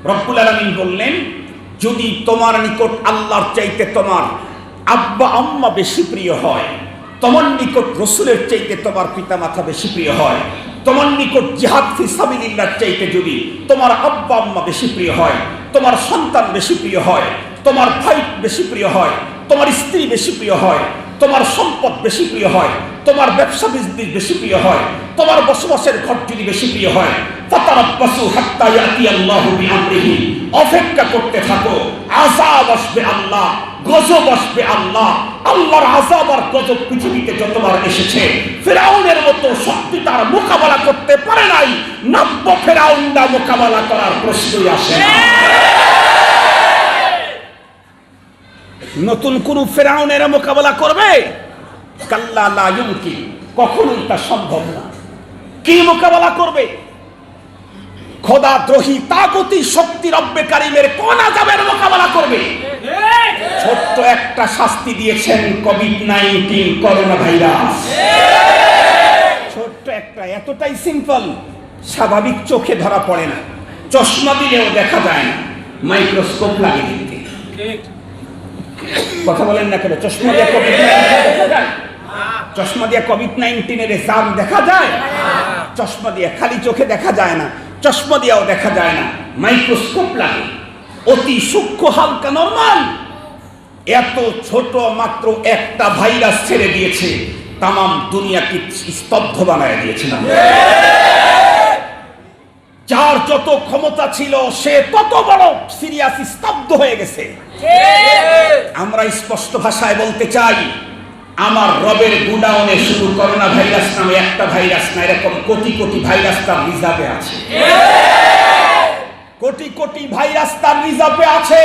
রব্বুল আলামিন বললেন, যদি তোমার নিকট আল্লাহর চাইতে তোমার আব্বা আম্মা বেশি প্রিয় হয়, তোমার নিকট রসুলের চাইতে তোমার পিতামাতা বেশি প্রিয় হয়, তোমার নিকট জিহাদ ফি সাবিলিল্লাহর চাইতে যদি তোমার আব্বা আম্মা বেশি প্রিয় হয়, তোমার সন্তান বেশি প্রিয় হয়, তোমার ভাই বেশি প্রিয় হয়, তোমার স্ত্রী বেশি প্রিয় হয়, তোমার সম্পদ বেশি প্রিয় হয়, তোমার ব্যবসা বিজনেস বেশি প্রিয় হয়, তোমার বসবাসের ঘর যদি বেশি প্রিয় হয়, ফাতারাব্বাসু হাত্তা ইয়াতি আল্লাহু বিআমরিহি, অপেক্ষা করতে থাকো, আযাব আসবে আল্লাহ, গজব আসবে আল্লাহ। আল্লাহর আযাব আর গজব পৃথিবীতে যতবার এসেছে, ফিরাউনের মতো শক্তি তার মোকাবেলা করতে পারে নাই, নব্য ফিরাউনরা মোকাবেলা করার প্রশ্নই আসে না। নতুন কোন ফিরাউনের মোকাবেলা করবে? কাল্লা লা ইউমকিন, কখনোই তা সম্ভব না। কি মোকাবেলা করবে? খোদাদ্রোহী তাগুতি শক্তি রব্বে কারিমের কোন আযাবের মোকাবেলা করবে? ছোট্ট একটা শাস্তি দিয়েছেন কোভিড-19 করোনা ভাইরাস। ছোট্ট একটা, এতটাই সিম্পল, স্বাভাবিক চোখে ধরা পড়ে না, চশমা দিলেও দেখা যায় না, মাইক্রোস্কোপ লাগিয়ে দিতে। কথা বলেন না কেন? চশমা দিয়ে কোভিড-19 দেখা যায়? চশমা দিয়ে কোভিড-19 এর জাম দেখা যায়? চশমা দিয়ে খালি চোখে দেখা যায় না, চশমা দিয়েও দেখা যায় না, মাইক্রোস্কোপ লাগে, অতি সূক্ষ্ম হালকা নরমাল। এত ছোট মাত্র একটা ভাইরাস ছেড়ে দিয়েছে, তামাম দুনিয়াকে স্তব্ধ বানায় দিয়েছে না? যার যত ক্ষমতা ছিল সে তত বড় সিরিয়াস স্তব্ধ হয়ে গেছে। আমরা স্পষ্ট ভাষায় বলতে চাই, আমার রবের গুডাউনে শুধু করোনা ভাইরাস নামে একটা ভাইরাস না, এরকম কোটি কোটি ভাইরাস তার রিজার্ভে আছে। কোটি কোটি ভাইরাস তার রিজার্ভে আছে।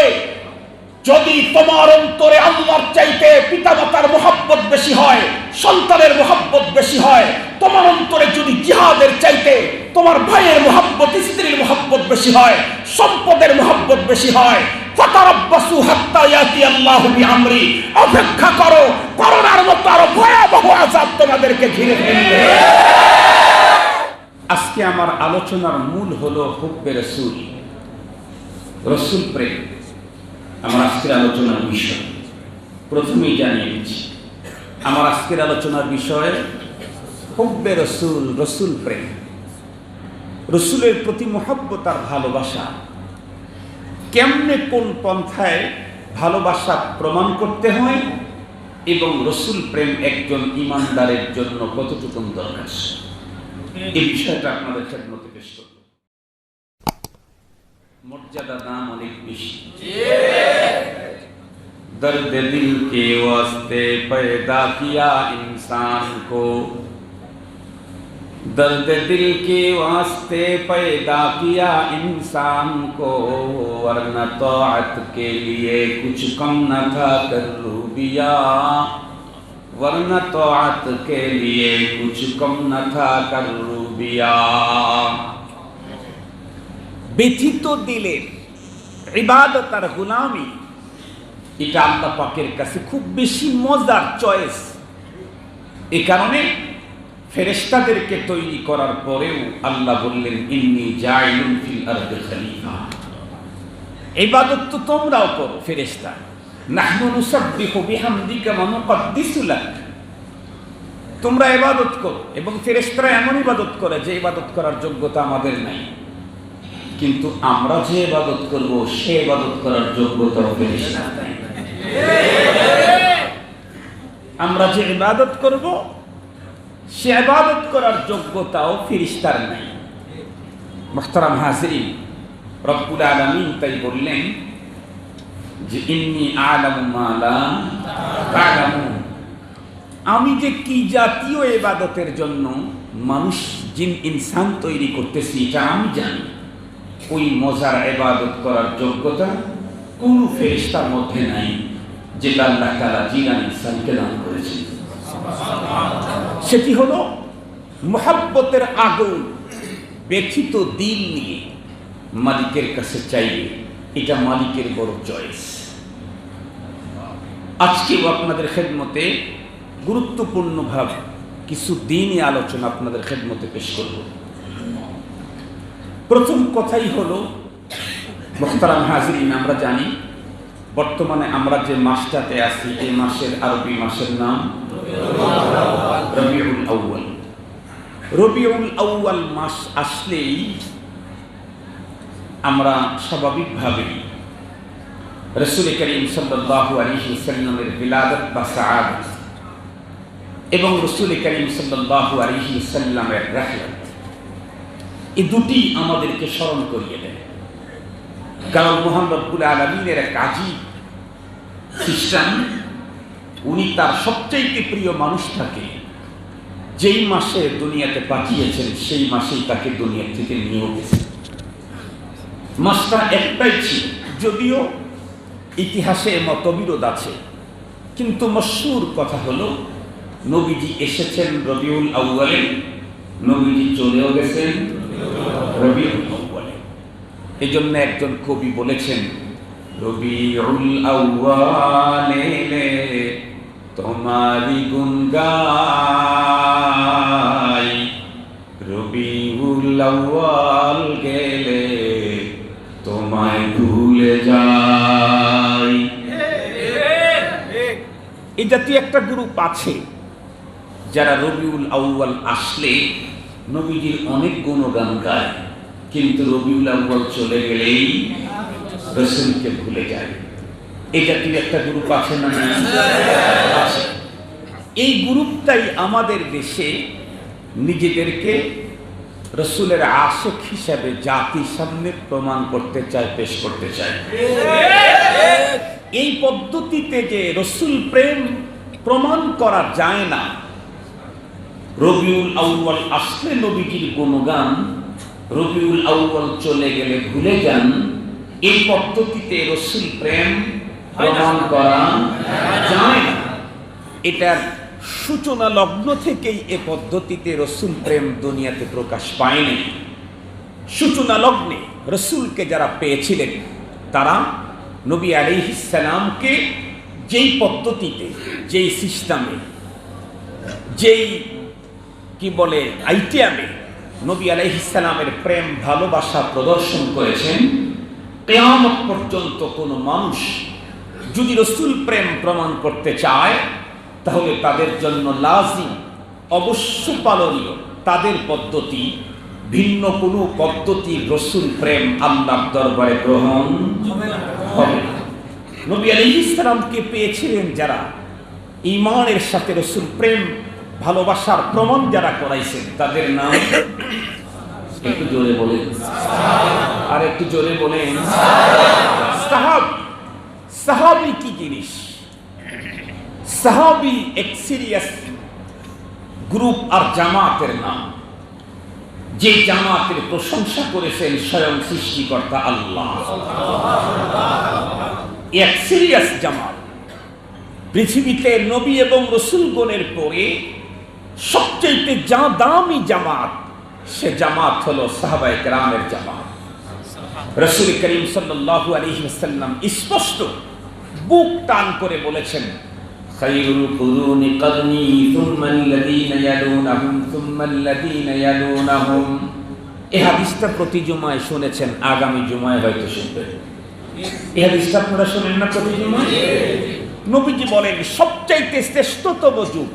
যদি তোমার অন্তরে আল্লাহর চাইতে পিতামাতার মোহাব্বত বেশি হয়, সন্তানের মোহাব্বত বেশি হয়, তোমার অন্তরে যদি জিহাদের চাইতে তোমার ভাইয়ের মোহাব্বত, স্ত্রীর মোহাব্বত বেশি হয়, সম্পদের মোহাব্বত বেশি হয়, ফাতারাব্বাসু হাত্তা ইয়াতি আল্লাহু বিআমরি, অপেক্ষা করো, করোনার মতো আরো ভয়াবহ আযাব তোমাদেরকে ঘিরে ফেলবে। আজকে আমার আলোচনার মূল হলো হুব্বে রাসূল, রাসূল প্রেম। আমার আজকের আলোচনার বিষয় প্রথমেই জানিয়ে দিচ্ছি, আমার আজকের আলোচনার বিষয় হুব্বে রাসূল, রাসূল প্রেম, রাসূলের প্রতি মহব্বত আর ভালোবাসা। কেমনে কোন পন্থায় ভালোবাসা প্রমাণ করতে হয় এবং রাসূল প্রেম একজন ঈমানদারের জন্য কতটুকু দরকার, এই বিষয়টা আপনাদের খেদমতে পেশ করব। মর্যাদা দাম অনেক বেশি। दर्द दिल के वास्ते पैदा किया इंसान को, दर्द दिल के वास्ते पैदा किया इंसान को, वरना तौअत के लिए कुछ कम न था करूबिया, वरना तौअत के लिए कुछ कम न था करूबिया। ব্যথিত দিলের ইবাদত আর গুলামি, এটা আল্লাহ পাকের কাছে খুব বেশি মজার চয়েস। এই কারণে ফেরেশতাদেরকে তৈরি করার পরেও আল্লাহ বললেন, ইন্নী জাইলুন ফিল আরদি খলিফা। ইবাদত তো তোমরাও করো ফেরেশতা, নাহনু নুসাব্বিহু বিহামদিকা ওয়া নুকদ্দিসু লাক, তোমরা ইবাদত করো এবং ফেরেশতারা এমন ইবাদত করে যে ইবাদত করার যোগ্যতা আমাদের নাই, কিন্তু আমরা যে ইবাদত করব সে ইবাদত করার যোগ্যতা ফেরেশতার নাই। আমরা যে ইবাদত করব সে ইবাদত করার যোগ্যতাও ফেরেশতার নাই। মুহতারাম হাজিরিন, রব্বুল আলামিন তাই বললেন যে ইন্নী আ'লামু মা লা তা'লামুন, আমি যে কি জাতীয় ইবাদতের জন্য মানুষ জিন ইনসান তৈরি করতেছি এটা আমি জানি। ওই মজার ইবাদত করার যোগ্যতা কোন ফেরেশতার মধ্যে নাই, যেটা আল্লাহ তাআলা জিন আর ইনসানকে দান করেছেন। সেটি হলো মুহাব্বতের আগুন ব্যথিত দিল নিয়ে মালিকের কাছে চাইবে, এটা মালিকের বড় চয়েস। আজকেও আপনাদের খেদমতে গুরুত্বপূর্ণ ভাবে কিছু দিনই আলোচনা আপনাদের খেদমতে পেশ করব। প্রথম কথাই হলো মুহতারাম হাজিরিন, আমরা জানি বর্তমানে আমরা যে মাসটাতে আছি এই মাসের আরবি মাসের নাম রবিউল আউয়াল। রবিউল আউয়াল মাস আসলেই আমরা স্বাভাবিকভাবেই রাসূল করিম সাল্লাল্লাহু আলাইহি ওয়াসাল্লামের বিলাদত বা সাআদত এবং রাসূল করিম সাল্লাল্লাহু আলাইহি ওয়াসাল্লামের রাহলাত, এই দুটি আমাদেরকে স্মরণ করিয়ে দেয়। কারণ মহান রব্বুল আলামিনের এক আজীব সিস্টেম, উনি তার সবচেয়ে প্রিয় মানুষটাকে যেই মাসে দুনিয়াতে পাঠিয়েছেন সেই মাসেই তাকে দুনিয়া থেকে নিয়ে গেছেন। মাসটা একটাই ছিল, যদিও ইতিহাসে মতবিরোধ আছে, কিন্তু মশহুর কথা হলো নবীজি এসেছেন রবিউল আউয়ালে, নবীজি চলেও গেছেন রবিউল আউয়ালে। এই জন্য একজন কবি বলেছেন, রবিউল আউয়ালে তোমারি গুণ গাই, রবিউল আউয়াল গেলে তোমায় ভুলে যাই। এই জাতীয় একটা গ্রুপ আছে যারা রবিউল আউয়াল আসলে নবীজির অনেক গুণগান গায়, কিন্তু রবিউল আউয়াল চলে গেলেই রাসূলকে ভুলে যায়। এই জাতীয় একটা গ্রুপ আছে না? আছে। এই গ্রুপটাই আমাদের দেশে নিজেদেরকে রাসূলের আশিক হিসাবে জাতির সামনে প্রমাণ করতে চায়, পেশ করতে চায়। এই পদ্ধতিতে যে রাসূল প্রেম প্রমাণ করা যায় না, রবিউল আউয়াল আসলে নবীজির গুণগান, রবিউল আউয়াল চলে গেলে ভুলে যান, এই পদ্ধতিতে রাসূল প্রেম প্রমাণ করা যায় না। এটার সূচনা লগ্ন থেকেই এ পদ্ধতিতে রাসূল প্রেম দুনিয়াতে প্রকাশ পায়নি। সূচনা লগ্নে রাসূলকে যারা পেয়েছিলেন তারা নবী আলাইহিস সালামকে যেই পদ্ধতিতে, যেই সিস্টেমে, যেই কি বলে আইটেমে নবী আলাইহিস সালামের প্রেম ভালোবাসা প্রদর্শন করেছেন, কিয়ামত পর্যন্ত কোনো মানুষ যদি রাসূল প্রেম প্রমাণ করতে চায় তাহলে তাদের জন্য লাজিম, অবশ্য পালনীয় তাদের পদ্ধতি, ভিন্ন কোনো পদ্ধতির রাসূল প্রেম আল্লাহর দরবারে গ্রহণ হবে না। নবী আলাইহিস সালামকে পেয়েছিলেন যারা, ঈমানের সাথে রাসূল প্রেম ভালোবাসার প্রমাণ যারা করাইছেন, তাদের নাম একটু জোরে বলেন, আর একটু জোরে বলেন সাহাবী। সাহাবী কি জিনিস? সাহাবী এক সিরিয়াস গ্রুপ আর জামাতের নাম, যে জামাতের প্রশংসা করেছেন স্বয়ং সৃষ্টিকর্তা আল্লাহ। এক সিরিয়াস জামাত, পৃথিবীতে নবী এবং রাসূলগণের পরে সবচেয়ে দামি জামাত, সে জামাত হলো সাহাবায়ে কেরামের জামাত। রাসূল করিম সাল্লাল্লাহু আলাইহি ওয়াসাল্লাম স্পষ্ট বুক টান করে বলেছেন, খায়রুল কুরুনি করনি সুম্মাল্লাযীনা ইয়ালুনাহুম সুম্মাল্লাযীনা ইয়ালুনাহুম। এই হাদিসটা প্রতি জুমায় শুনেছেন, আগামী জুমায় হয়তো শুনবেন। এই হাদিসটা আপনারা শুনেন না প্রতি জুমায়? নবীজি বলেন সবচাইতে শ্রেষ্ঠতম যুগ,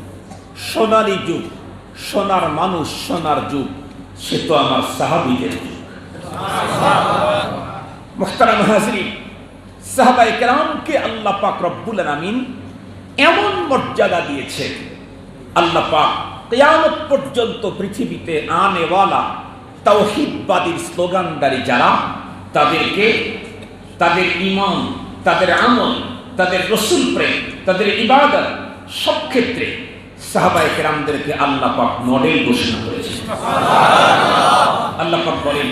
সোনালী যুগ, সোনার মানুষ, সোনার যুগ, সে তো আমার সাহাবীদের যুগ। মুহতারাম হাজিরিন, সাহাবায়ে কেরামকে আল্লাহ পাক রব্বুল আলামিন এমন মর্যাদা দিয়েছে, আল্লাহ পাক কিয়ামত পর্যন্ত পৃথিবীতে আনেওয়ালা তাওহীদবাদীর স্লোগানদারী যারা, তাদেরকে তাদের ঈমান, তাদের আমল, তাদের রাসূল প্রেম, তাদের ইবাদত সব ক্ষেত্রে সাহাবায়ে কেরামদেরকে আল্লাহ পাক মডেল ঘোষণা করেছেন। আল্লাহ পাক বলেন,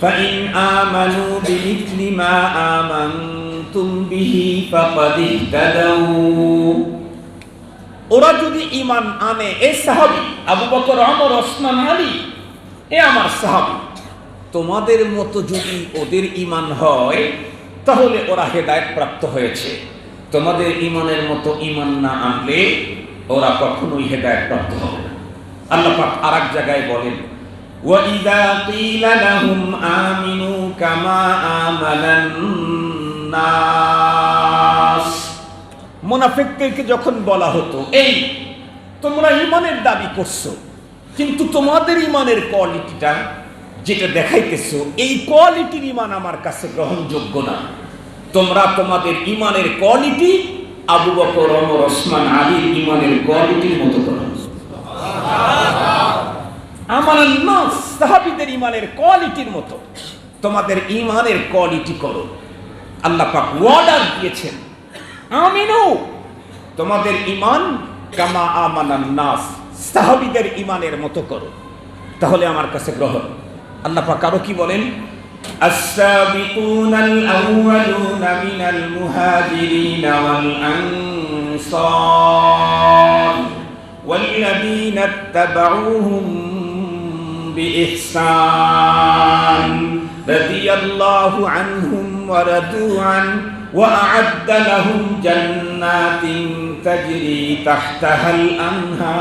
ফাইন আমানু বিমিথলি মা আমানতুম বিহি ফাকাদ ইহতাদাউ। ওরা যদি ঈমান আনে, এই সাহাবী আবু বকর, ওমর, ওসমান, আলী, এ আমার সাহাবী, তোমাদের মতো যদি ওদের ঈমান হয় তাহলে ওরা হেদায়েত প্রাপ্ত হয়েছে। তোমাদের ঈমানের মতো ঈমান না আনলে ওরা কখনোই হেদায়েত প্রাপ্ত হবে না। আল্লাহ পাক আরেক জায়গায় বলেন, وَإِذَا قِيلَ لَهُمْ آمِنُوا كَمَا آمَنَ النَّاسُ মুনাফিকদেরকে যখন বলা হতো, এই তোমরা ঈমানের দাবি করছো, কিন্তু তোমাদের ঈমানের কোয়ালিটিটা যেটা দেখাইতেছো, এই কোয়ালিটির ঈমান আমার কাছে গ্রহণযোগ্য না। তোমরা তোমাদের ঈমানের কোয়ালিটি আবু বকর, ওমর, ওসমান, আলীর ঈমানের কোয়ালিটির মতো করো। আমানান নাস, সাহাবীদের ঈমানের কোয়ালিটির মতো তোমাদের ঈমানের কোয়ালিটি করো। আল্লাহ পাক ওয়ার্ডার দিয়েছেন, আমিনু, তোমাদের ঈমান কামা আমানান নাস, সাহাবীদের ঈমানের মতো করো, তাহলে আমার কাছে গ্রহণ। আল্লাহ পাক আরো কি বলেন? আস-সাবিকুনাল আউয়ালুনা মিনাল মুহাজিরিনা ওয়াল আনসার ওয়াল্লাযীনা ইত্তাবাউহুম বিইহসান রাদিয়াল্লাহু আনহুম ওয়া রাদু আন ওয়া আ'আদ্দা লাহুম জান্নাতিন তাজরি তাহতাহাল আনহার।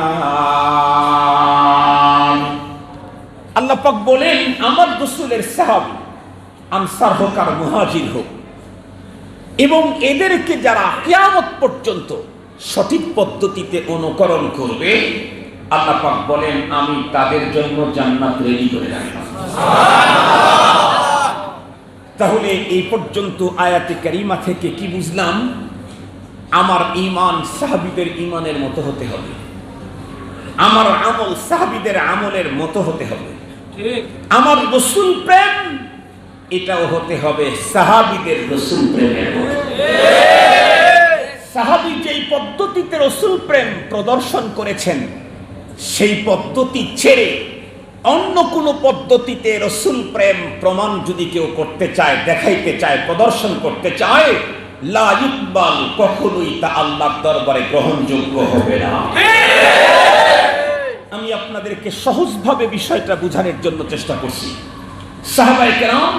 আল্লাহ পাক বলেন, আমার রাসূলের সাহাবী, আনসার হোক আর মুহাজির হোক, এবং এদেরকে যারা কিয়ামত পর্যন্ত সঠিক পদ্ধতিতে অনুকরণ করবে, আল্লাহ পাক বলেন আমি তাদের জন্য জান্নাত রেডি করে রাখলাম। তাহলে এই পর্যন্ত আয়াতে কারিমা থেকে কি বুঝলাম? আমার ঈমান সাহাবীদের ঈমানের মতো হতে হবে, আমার আমল সাহাবীদের আমলের মতো হতে হবে, আমার রাসূল প্রেম এটাও হতে হবে সাহাবীদের রাসূল প্রেমের মতো। সাহাবী যেই পদ্ধতিতে রাসূল প্রেম প্রদর্শন করেছেন, সেই পদ্ধতি ছেড়ে অন্য কোনো পদ্ধতিতে রাসূল প্রেম প্রমাণ যদি কেউ করতে চায়, দেখাইতে চায়, প্রদর্শন করতে চায়, লা ইকবাল, কখনোই তা আল্লাহর দরবারে গ্রহণযোগ্য হবে না। আমি আপনাদেরকে সহজভাবে বিষয়টা বোঝানোর জন্য চেষ্টা করছি। সাহাবায়ে কেরাম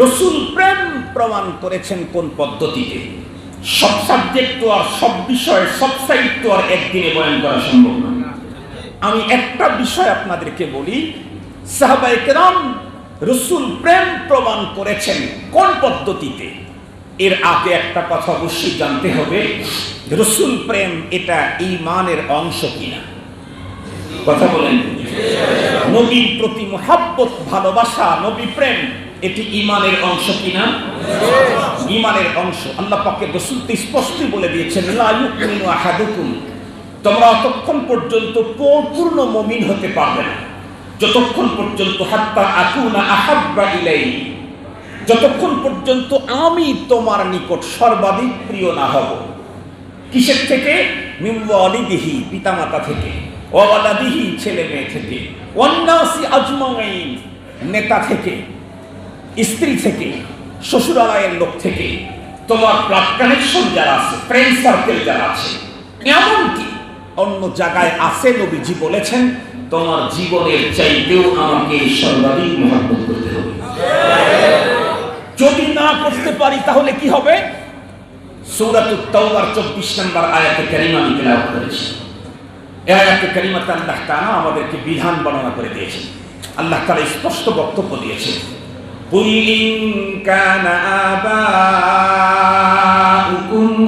রাসূল প্রেম প্রমাণ করেছেন কোন পদ্ধতিতে? সব সাবজেক্ট তো আর সব বিষয়, সব সাইড তো আর একদিনে বয়ান করা সম্ভব না। আমি একটা বিষয় আপনাদেরকে বলি, সাহাবায়ে কেরাম রাসূল প্রেম প্রমাণ করেছেন কোন পদ্ধতিতে। এর আগে একটা কথা অবশ্যই জানতে হবে, রাসূল প্রেম এটা ঈমানের অংশ কিনা। কথা বলেন, নবীর প্রতি মুহাব্বত, ভালোবাসা, নবী প্রেম এটি ঈমানের অংশ কিনা? ঈমানের অংশ। আল্লাহ পাকের রাসূল স্পষ্ট বলে দিয়েছেন, লা ইউমিনু আহাদুকুম, তোমরা ততক্ষণ পর্যন্ত পূর্ণ মুমিন হতে পারবে না যতক্ষণ পর্যন্ত হাত্তা আকুনা আহাব্বা ইলাইহি, যতক্ষণ পর্যন্ত আমি তোমার নিকট সর্বাধিক প্রিয় না হব। কিসের থেকে? মিন ওয়ালিদিহি, পিতামাতা থেকে, ওয়া ওয়ালাদিহি, ছেলে মেয়ে থেকে, ওয়ান নাসি আজমাইন, নেতা থেকে, স্ত্রী থেকে, শ্বশুরালয়ের লোক থেকে, তোমার ব্লাড কানেকশন যারা আছে, ফ্রেন্ড সার্কেল যারা আছে, এমনকি অন্য জায়গায় আছে নবীজি বলেছেন তোমার জীবনের চাইতেও আমাকে সর্বাধিক মহব্বত করতে হবে। যদি না করতে পারি তাহলে কি হবে? সূরাতুত তাওবার 24 নম্বর আয়াতে কারিমা আমি তেলাওয়াত করেছি। এই আয়াতে কারিমাতে আল্লাহ তাআলা আমাদেরকে বিধান বর্ণনা করে দিয়েছেন। আল্লাহ তাআলা স্পষ্ট বক্তব্য দিয়েছেন, কুল ইন কানা আবাউকুম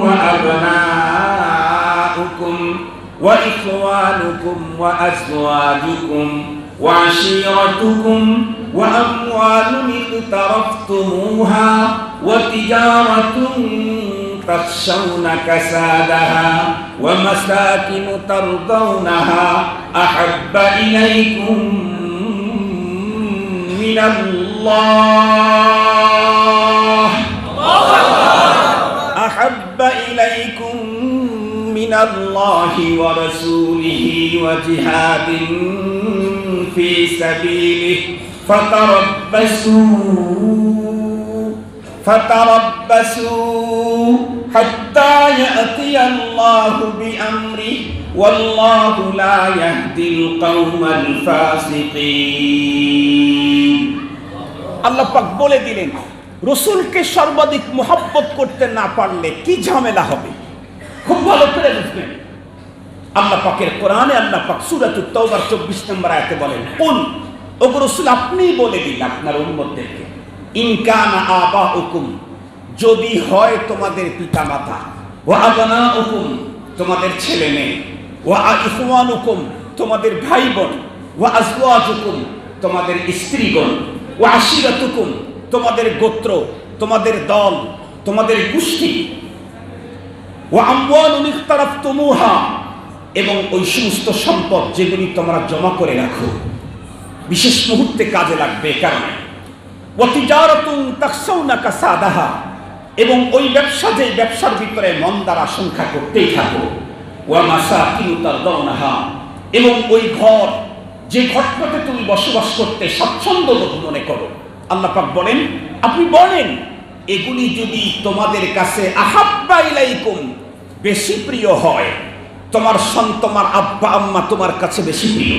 ওয়া আবনাউকুম وإخوانكم وأزواجكم وعشيرتكم وأموال اقترفتموها وتجارة تخشون كسادها ومساكن ترضونها أحب إليكم من الله أحب إليكم من الله ورسوله وجهاد في سبيله فتربصوا حتى يأتي الله بأمره والله لا يهدي القوم الفاسقين। আল্লাহ পাক বলে দিলেন, রাসূলকে সর্বাধিক মুহাব্বত করতে না পারলে কি ঝামেলা হবে। খুব ভালো করে বুঝবেন। আল্লাহ পাকের কোরআনে আল্লাহ পাক সূরাতুত তাওবার 24 নম্বর আয়াতে বলেন, কুল, ওগো রাসূল আপনিই বলে দিন আপনার উম্মতদেরকে, ইন কানা আবাউকুম, যদি হয় তোমাদের পিতামাতা, ওয়া আবনাউকুম, তোমাদের ছেলে মেয়ে, ওয়া ইখওয়ানুকুম, তোমাদের ভাই বোন, ওয়া আজওয়াজুকুম, তোমাদের স্ত্রীগণ, ওয়া আশিরাতুকুম, তোমাদের গোত্র, তোমাদের দল, তোমাদের গোষ্ঠী, ওয়া আমওয়ালুন ইখতারাফতুমুহা, এবং ওই সমস্ত সম্পদ যেগুলি তোমরা জমা করে রাখো, বিশেষ মুহূর্তে কাজে লাগবে কারণে, ওয়া তিজারাতুন তাখশাউনা কাসাদাহা, এবং ওই ব্যবসা, যে ব্যবসার ভিতরে মন্দার আশঙ্কা করতেই থাকো, ওয়া মাসাকিনু তারদাউনাহা, এবং ওই ঘর, যে ঘরটাতে তুমি বসবাস করতে স্বাচ্ছন্দ্য বোধ মনে করো। আল্লাহ পাক বলেন, আপনি বলেন এগুলি যদি তোমাদের কাছে আহাব্বা ইলাইকুম, বেশি প্রিয় হয়, তোমার তোমার আব্বা আম্মা তোমার কাছে বেশি প্রিয়,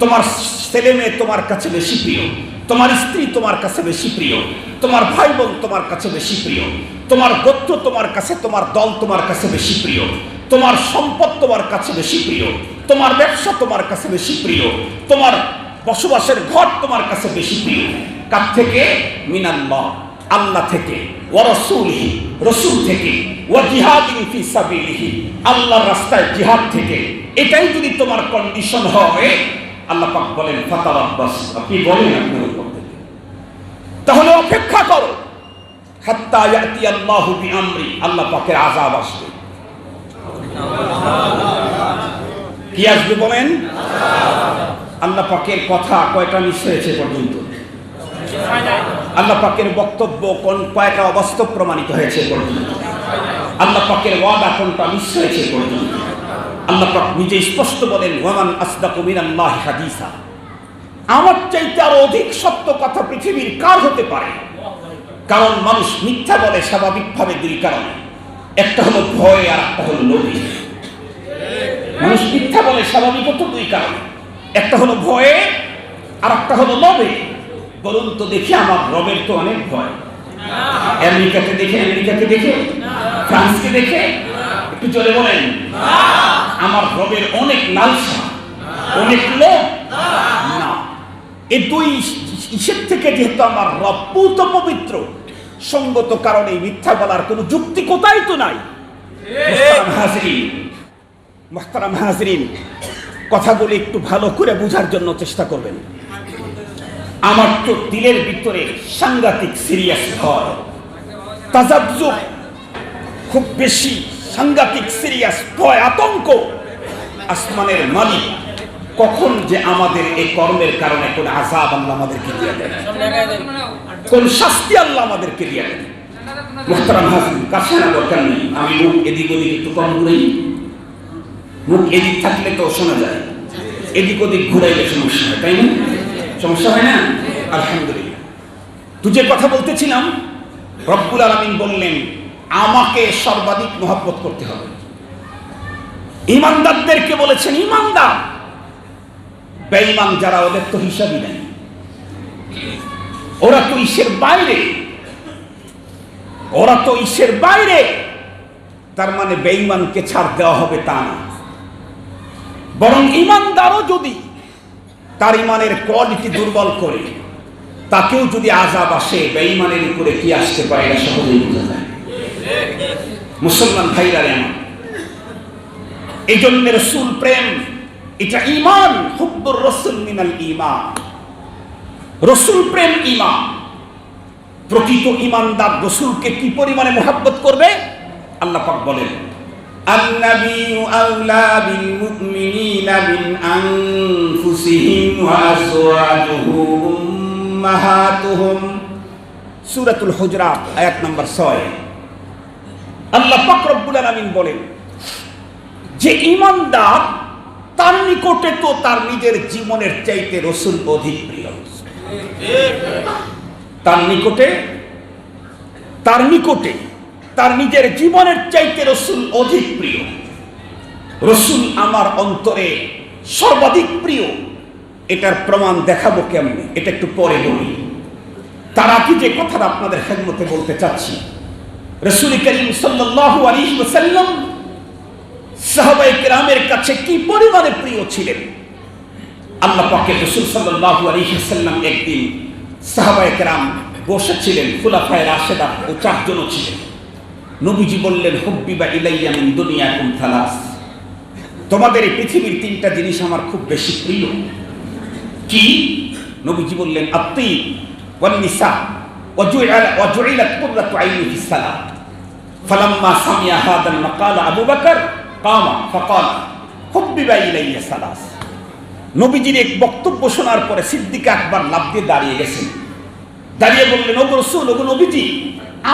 তোমার ছেলে মেয়ে তোমার কাছে বেশি প্রিয়, তোমার স্ত্রী তোমার কাছে বেশি প্রিয়, তোমার ভাই বোন তোমার কাছে বেশি প্রিয়, তোমার গোত্র তোমার কাছে, তোমার দল তোমার কাছে বেশি প্রিয়, তোমার সম্পদ তোমার কাছে বেশি প্রিয়, তোমার ব্যবসা তোমার কাছে বেশি প্রিয়, তোমার বসবাসের ঘর তোমার কাছে বেশি প্রিয়। কার থেকে? মিনাল্লাহ, আল্লাহ থেকে, ওয়া রাসূলিহি, রাসূল থেকে, ওয়া জিহাদিন ফি সাবিলিহি, আল্লাহর রাস্তায় জিহাদ থেকে। এটাই যদি তোমার কন্ডিশন হয়, আল্লাহ পাক বলেন ফাতারাব্বাস, আপনি বলেন আপনার উপর থেকে, তাহলে অপেক্ষা করো, হাত্তা ইয়াতি আল্লাহু বিআমরি, আল্লাহ পাকের আযাব আসবে। কি আসবে বলেন? আল্লাহ পাকের কথা কয়টা মিস হয়েছে পর্যন্ত? আল্লাহ পাকের বক্তব্য কয়টা অবাস্তব প্রমাণিত হয়েছে পর্যন্ত? আল্লাহ পাকের ওয়াদা কোনটা মিস হয়েছে পর্যন্ত? আল্লাহ পাক নিজে স্পষ্ট বলেন, ওয়ামান আসদাকু মিনাল্লাহি হাদিসা, আমার চাইতে আরো অধিক সত্য কথা পৃথিবীর কার হতে পারে? কারণ মানুষ মিথ্যা বলে স্বাভাবিকভাবে দুই কারণে, একটা হলো ভয় আর একটা হলো লোভী। মানুষ মিথ্যা বলে স্বাভাবিকত দুই কারণে, একটা হলো ভয়ে আর একটা হলো লোভে। বলুন তো দেখি, আমার রবের তো অনেক ভয়। আমেরিকাকে দেখে, ফ্রান্সকে দেখে, একটু জোরে বলেন। আমার রবের অনেক লালসা, অনেক লোভ না। এই দুই ইসের থেকে যেহেতু আমার রব পূত পবিত্র, সঙ্গত কারণে মিথ্যা বলার কোনো যুক্তি কোথায় তো নাই। মুহতারাম হাজরিন, কথাগুলি একটু ভালো করে বোঝার জন্য চেষ্টা করবেন। আমার তো দিলের ভিতরে সাংঘাতিক সিরিয়াস ভয়, তাজাজ্জুব, খুব বেশি সাংঘাতিক সিরিয়াস ভয়, আতঙ্ক। আসমানের মালিক কখন যে আমাদের এই কর্মের কারণে কোন আযাব আল্লাহ আমাদেরকে দিয়ে দেন, কোন শাস্তি আল্লাহ আমাদেরকে দিয়ে দেন। মুহতারাম হাজরিন, কাছে না দরকার নেই, আমি মুখ এদিক ওদিক একটু কম ঘুরাই। মুখ এদিক থাকলে তো শোনা যায়, এদিক ওদিক ঘুরাইলে সমস্যা হয়, তাই না? সমস্যা হয় না? আলহামদুলিল্লাহ। তো যে কথা বলতেছিলাম, রব্বুল আলামিন বললেন আমাকে সর্বাধিক মহব্বত করতে হবে। ঈমানদারদেরকে বলেছেন ঈমানদার, বেঈমান যারা ওদের তো হিসাবই নেই, ওরা তো ঈশের বাইরে, ওরা তো ঈশের বাইরে। তার মানে বেঈমানকে ছাড় দেওয়া হবে তা না, বরং ঈমানদারও যদি তার ঈমানের কোয়ালিটি দুর্বল করে, তাকেও যদি আযাব আসে, বেঈমানের উপরে কি আসতে পারে এটা সহজেই বোঝা যায়। মুসলমান ভাইরা আমার, এই জন্য রাসূল প্রেম, এটা ঈমান। হুব্বুর রাসূল মিনাল ঈমান, রাসূল প্রেম ঈমান। প্রকৃত ঈমানদার রাসূলকে কি পরিমাণে মুহাব্বত করবে? আল্লাহ পাক বলেন, আন-নাবিয়্যু আওলা বিল মুমিনিনা মিন আনফুসিহিম ওয়া আজওয়াজুহু উম্মাহাতুহুম। সূরাতুল হুজরাত আয়াত নাম্বার 6। আল্লাহ পাক রব্বুল আলামিন বলেন যে ঈমানদার, তার নিকটে তো তার নিজের জীবনের চাইতে রাসূল অধিক প্রিয়। তার নিকটে তার নিজের জীবনের চাইতে রাসূল অধিক প্রিয়। রাসূল আমার অন্তরে সর্বাধিক প্রিয়। এটার প্রমাণ দেখাবো কেমনে, এটা একটু পরে বলি। তার আগে যে কথাটা আপনাদের খেদমতে বলতে চাচ্ছি, রাসূল করিম সাল্লাল্লাহু আলাইহি ওয়াসাল্লাম সাহাবায়ে কেরামের কাছে কি পরিমাণে প্রিয় ছিলেন। আল্লাহ পাকের রাসূল সাল্লাল্লাহু আলাইহি ওয়াসাল্লাম একদিন সাহাবায়ে কেরাম বসেছিলেন, খুলাফায়ে রাশেদা ও 4 জন ছিলেন। নবীজি বললেন, হুব্বিবা ইলাইয়া মিন দুনিয়াকুম থালাস, তোমাদের এই পৃথিবীর 3টা জিনিস আমার খুব বেশি প্রিয়। কি? নবীজি বললেন, আত্তিব ওয়ান নিসা ওয়া জুইলাত কুররাতু আইনি ফিস সালাত। ফালাম্মা সামিয়া হাদাল মাকাল আবু বকর কামা ফাকালা হুব্বিবা ইলাইয়া সালাস। নবীজির এক বক্তব্য শোনার পরে সিদ্দিক আকবর লাফ দিয়ে দাঁড়িয়ে গেছেন। দাঁড়িয়ে বললেন, ওগো রাসূল, ওগো নবীজি,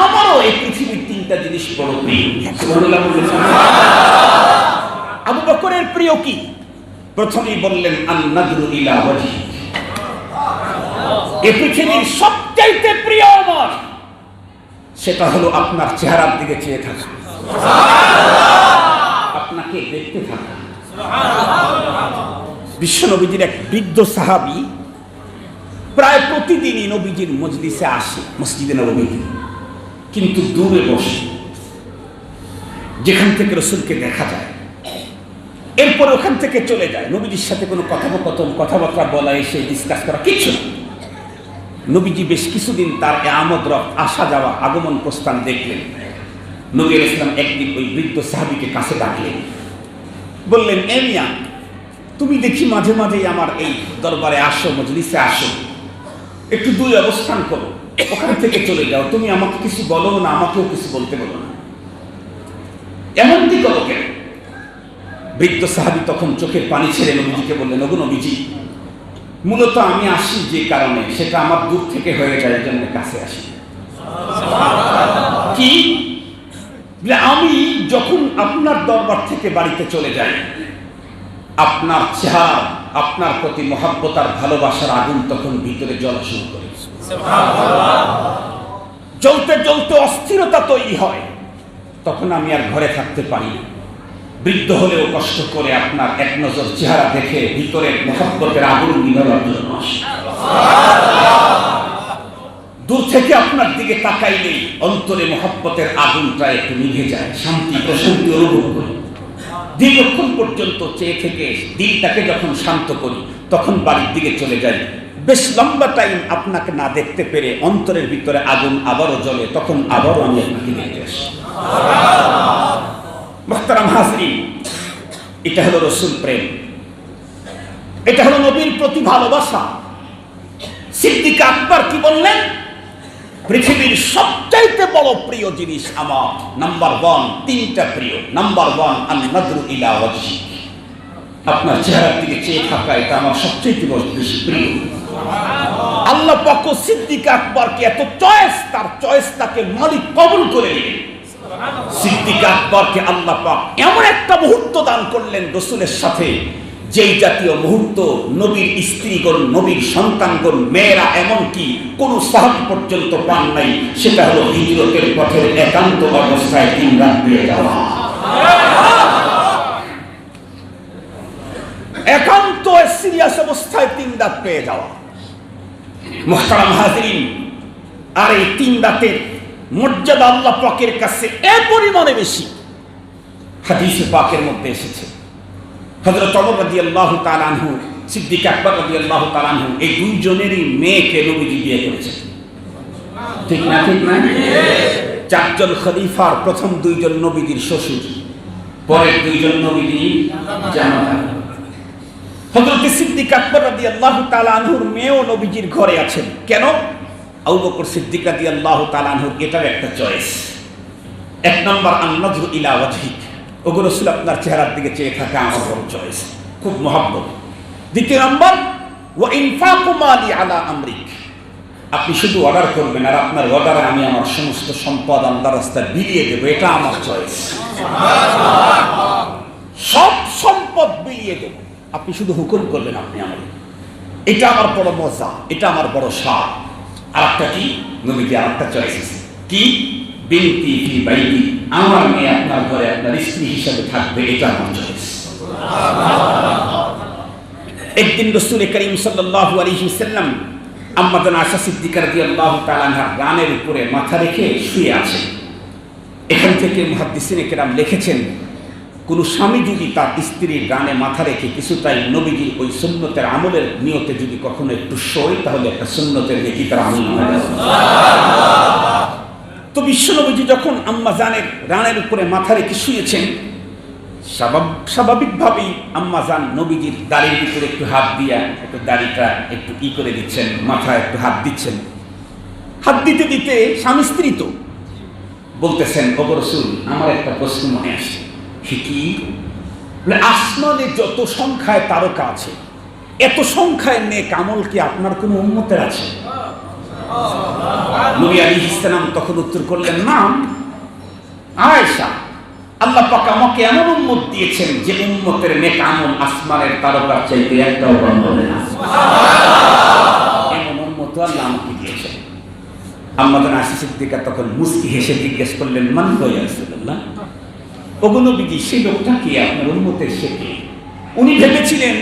আমারও এই পৃথিবীর 3টা জিনিস বড় প্রিয়। সুবহানাল্লাহ বললেন। আবু বকরের প্রিয় কি? প্রথমেই বললেন, আন নাযরু ইলা ওয়াজহি, এই পৃথিবীর সবচাইতে প্রিয় আমার সেটা হলো আপনার চেহারার দিকে চেয়ে থাকা, আপনাকে দেখতে থাকা। বিশ্ব নবীজির এক বৃদ্ধ সাহাবী প্রায় প্রতিদিনই নবীজির মজলিসে আসে, মসজিদে নববীতে, কিন্তু দূরে বসে, যেখান থেকে রাসূলকে দেখা যায়। এরপর ওখান থেকে চলে যায়, নবীজির সাথে কোনো কথোপকথন, কথাবার্তা বলা, এসে ডিসকাস করা কিচ্ছু না। নবীজি বেশ কিছুদিন তার আমদ রফত, আসা যাওয়া, আগমন প্রস্থান দেখলেন। নবী আলাইহিস সালাম একদিন ওই বৃদ্ধ সাহাবীকে কাছে ডাকলেন, বললেন, এ মিয়া, তুমি দেখি মাঝে মাঝেই আমার এই দরবারে আসো, মজলিসে আসো, একটু দূরে অবস্থান করো, ওখান থেকে চলে যাও, তুমি আমাকে কিছু বলো না, আমাকেও কিছু বলতে বলো না, এমনটি করো কেন? বৃদ্ধ সাহাবী তখন চোখের পানি ছেড়ে নবীজিকে বললেন, ওগো নবীজি, মূলত আমি আসি যে কারণে, সেটা আমার দূর থেকে হয়ে যায়, এর জন্য কাছে আসি। কি? আমি যখন আপনার দরবার থেকে বাড়িতে চলে যাই, আপনার চেহারা, আপনার প্রতি মহব্বত আর ভালোবাসার আগুন তখন ভিতরে জ্বলা শুরু করে, জ্বলতে জ্বলতে অস্থিরতা তৈরি হয়, তখন আমি আর ঘরে থাকতে পারি না। বৃদ্ধ হলেও কষ্ট করে আপনার এক নজর চেহারা দেখে ভিতরের মহব্বতের আগুন নিভানোর জন্য আসে। দূর থেকে আপনার দিকে তাকাইলেই অন্তরে মহব্বতের আগুনটা একটু নিভে যায়, শান্তি প্রশান্তি অনুভব করি। দীর্ঘক্ষণ পর্যন্ত চেয়ে থেকে দিলটাকে যখন শান্ত করি, তখন বাড়ির দিকে চলে যাই। বেশ লম্বা টাইম আপনাকে না দেখতে পেরে অন্তরের ভিতরে আগুন আবারও জ্বলে, তখন আবারও আমি আপনাকে দেখতে আসি। মুহতারাম হাজরিন, এটা হলো রাসূল প্রেম, এটা হলো নবীর প্রতি ভালোবাসা। সিদ্দিক আকবর কি বললেন? পৃথিবীর সবচাইতে বড় প্রিয় জিনিস আমার, নাম্বার 1, 3টা প্রিয়। নাম্বার 1, আন নাযরু ইলা ওয়াজহি, আপনার চেহারার দিকে চেয়ে থাকা, এটা আমার সবচাইতে বেশি প্রিয়। আল্লাহ পাক সিদ্দিক আকবরকে এত চয়েস, তার চয়েস তাকে মালিক কবুল করে নিলেন। সিদ্দিক আকবরকে আল্লাহ পাক এমন একটা মুহূর্ত দান করলেন রাসূলের সাথে, যেই জাতীয় মুহূর্ত নবীর স্ত্রীগণ, নবীর সন্তানগণ, মেয়েরা, এমনকি কোন সাহাবী পর্যন্ত পান নাই। সেটা হলো হিজরতের পথের একান্ত অবস্থায় 3 রাত পেয়ে যাওয়া, একান্ত সিরিয়াস অবস্থায় 3 রাত পেয়ে যাওয়া। মুহতারাম হাজরিন, আর এই 3 রাতের মর্যাদা আল্লাহ পাকের কাছে এ পরিমাণে বেশি। হাদিসে পাকের মধ্যে এসেছে, হযরত ওমর রাদিয়াল্লাহু তাআলা আনহু, সিদ্দিক আকবর রাদিয়াল্লাহু তাআলা আনহু, এই 2 জনেরই মেয়েকে নবীজি বিয়ে করেছেন। ঠিক না? ঠিক না? 4 জন খলিফার প্রথম 2 জন নবীজির শ্বশুর, পরের 2 জন নবীজির জামাতা। হযরত সিদ্দিক আকবর রাদিয়াল্লাহু তাআলা আনহুর মেয়েও নবীজির ঘরে আছেন। কেন? আবু বকর সিদ্দিক রাদিয়াল্লাহু তাআলা আনহুর এটাও একটা চয়েস। 1 নম্বর, আন নাযরু ইলা ওয়াজহিক, ওগো রাসূল, আপনার চেহারার দিকে চেয়ে থাকা আমার বড় চয়েস, খুব মহব্বত। 2 নম্বর, ওয়া ইনফাকু মালি আলা আমরিক, আপনি শুধু অর্ডার করবেন আর আপনার অর্ডারে আমি আমার সমস্ত সম্পদ আল্লাহর রাস্তায় বিলিয়ে দেব, এটা আমার চয়েস। সব সম্পদ বিলিয়ে দেব, আপনি শুধু হুকুম করবেন, আপনি আমার, এটা আমার বড় মজা, এটা আমার বড় স্বাদ। আর একটা কি? নবীজি আর একটা চয়েস কি? বিনতি ফি বাইতি, আমার মেয়ে আপনার ঘরে আপনার স্ত্রী হিসেবে থাকবে, এটা আমার চয়েস। একদিন রাসূল করিম সাল্লাল্লাহু আলাইহি ওয়াসাল্লাম আম্মা জান আয়েশা সিদ্দিকা রাদিয়াল্লাহু তাআলা আনহা রানের উপরে মাথা রেখে শুয়ে আছেন। এখান থেকে মুহাদ্দিসিনে কেরাম লিখেছেন, কোন স্বামী যদি তার স্ত্রীর ডানে মাথা রেখে কিছুটাই নবীজির ওই সুন্নতের আমলের নিয়তে যদি কখনো একটু শোয়, তাহলে একটা সুন্নতের নেকি তার আমল হয়ে যাবে। তো বিশ্বনবীজি যখন আম্মা জানের রানের উপরে মাথা রেখে শুয়েছেন, স্বাভাবিকভাবেই আম্মা জান নবীজির দাড়ির ভিতরে একটু হাত দিয়া একটু দাড়িটা একটু করে দিচ্ছেন, মাথায় একটু হাত দিচ্ছেন। হাত দিতে দিতে স্বামী স্ত্রী তো বলতেছেন, ওগো রাসূল, আমার একটা প্রশ্ন মনে আসছে। কি? আসমানে যত সংখ্যায় তারকা আছে, এত সংখ্যায় নেক আমল কি আপনার কোন উম্মতের আছে? নবী আলাইহিস সালাম তখন উত্তর করলেন, না আয়েশা, আল্লাহ পাক আমাকে এমন উম্মত দিয়েছেন যে উম্মতের নেক আমল আসমানের তারকার চাইতে একটাও কম হবে না। এমন উম্মত আল্লাহ আমাকে দিয়েছেন। আম্মা জান আয়েশা সিদ্দিকা তখন মুস্কি হেসে জিজ্ঞেস করলেন, মান হুয়া ইয়া রাসূলুল্লাহ, ওগো নবীজি, সেই লোকটা কি আপনার উম্মতের? সে কি? উনি ভেবেছিলেন